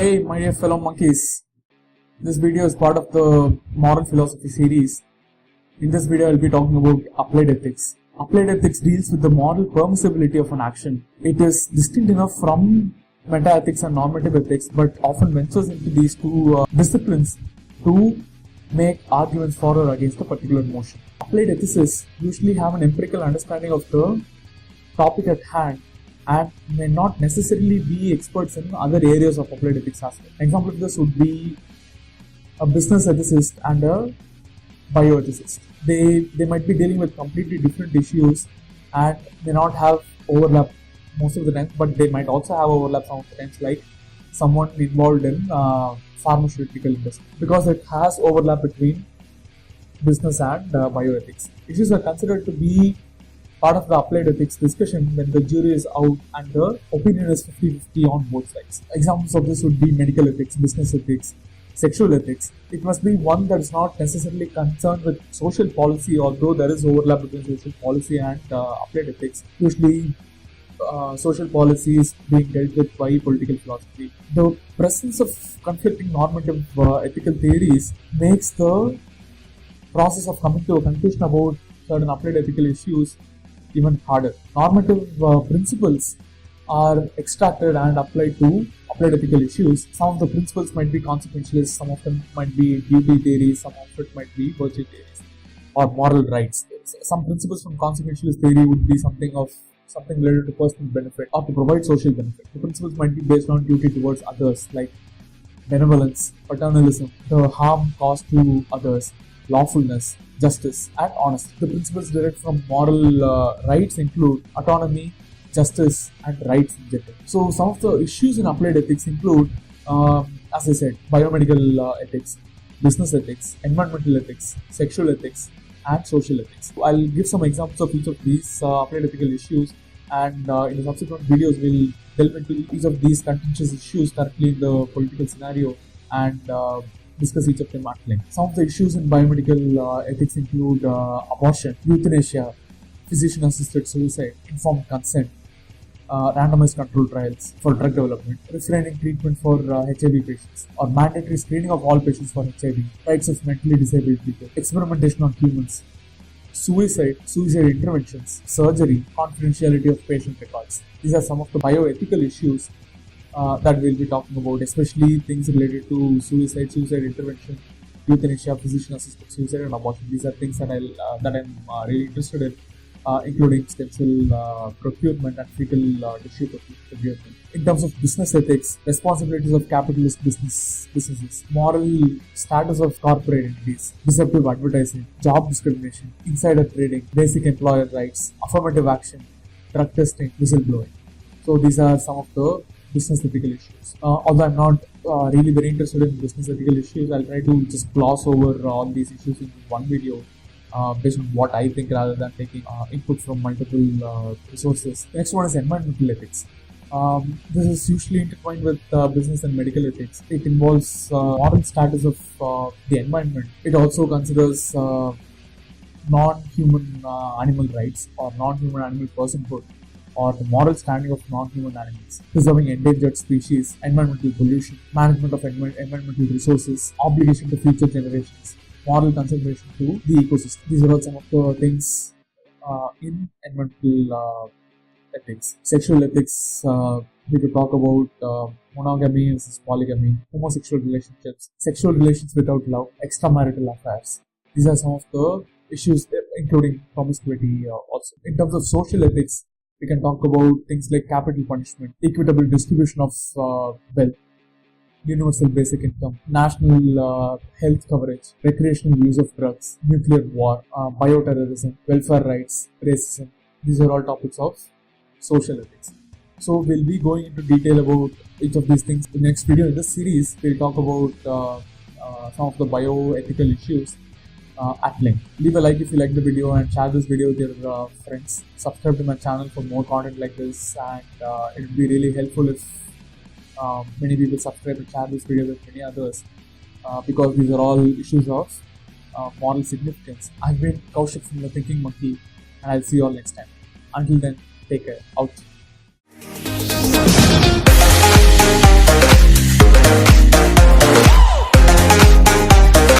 Hey my dear fellow monkeys, this video is part of the moral philosophy series. In this video I will be talking about applied ethics. Applied ethics deals with the moral permissibility of an action. It is distinct enough from metaethics and normative ethics, but often ventures into these two disciplines to make arguments for or against a particular notion. Applied ethicists usually have an empirical understanding of the topic at hand and may not necessarily be experts in other areas of applied ethics as well. An example of this would be a business ethicist and a bioethicist. They might be dealing with completely different issues and may not have overlap most of the time, but they might also have overlap some of the times, like someone involved in pharmaceutical industry, because it has overlap between business and bioethics. Issues are considered to be part of the applied ethics discussion when the jury is out and the opinion is 50-50 on both sides. Examples of this would be medical ethics, business ethics, sexual ethics. It must be one that is not necessarily concerned with social policy, although there is overlap between social policy and applied ethics. Usually social policy is being dealt with by political philosophy. The presence of conflicting normative ethical theories makes the process of coming to a conclusion about certain applied ethical issues even harder. Normative principles are extracted and applied to applied ethical issues. Some of the principles might be consequentialist, some of them might be duty theories, some of it might be virtue theories or moral rights. Some principles from consequentialist theory would be something related to personal benefit or to provide social benefit. The principles might be based on duty towards others, like benevolence, paternalism, the harm caused to others, lawfulness, justice, and honesty. The principles derived from moral rights include autonomy, justice, and rights in general. So some of the issues in applied ethics include, as I said, biomedical ethics, business ethics, environmental ethics, sexual ethics, and social ethics. I'll give some examples of each of these applied ethical issues, and in the subsequent videos we'll delve into each of these contentious issues currently in the political scenario and discuss each of them at length. Some of the issues in biomedical ethics include abortion, euthanasia, physician-assisted suicide, informed consent, randomized control trials for drug development, restraining treatment for HIV patients, or mandatory screening of all patients for HIV, rights of mentally disabled people, experimentation on humans, suicide interventions, surgery, confidentiality of patient records. These are some of the bioethical issues that we'll be talking about, especially things related to suicide intervention, euthanasia, physician-assisted suicide, and abortion. These are things that I'm really interested in, including stem cell procurement and fetal tissue procurement. In terms of business ethics, responsibilities of capitalist businesses, moral status of corporate entities, deceptive advertising, job discrimination, insider trading, basic employer rights, affirmative action, drug testing, whistleblowing. So these are some of the business ethical issues. Although I'm not really very interested in business ethical issues, I'll try to just gloss over all these issues in one video based on what I think rather than taking input from multiple resources. The next one is environmental ethics. This is usually intertwined with business and medical ethics. It involves moral status of the environment. It also considers non-human animal rights or non-human animal personhood, or the moral standing of non-human animals, preserving endangered species, environmental pollution, management of environmental resources, obligation to future generations, moral conservation to the ecosystem. These are all some of the things in environmental ethics. Sexual ethics, we could talk about monogamy versus polygamy, homosexual relationships, sexual relations without love, extramarital affairs. These are some of the issues, including promiscuity also. In terms of social ethics, we can talk about things like capital punishment, equitable distribution of wealth, universal basic income, national health coverage, recreational use of drugs, nuclear war, bioterrorism, welfare rights, racism. These are all topics of social ethics. So we'll be going into detail about each of these things. In the next video in this series, we'll talk about some of the bioethical issues at length. Leave a like if you like the video and share this video with your friends. Subscribe to my channel for more content like this, and it would be really helpful if many people subscribe and share this video with many others, because these are all issues of moral significance. I've been Kaushik from the Thinking Monkey, and I'll see you all next time. Until then, take care. Out.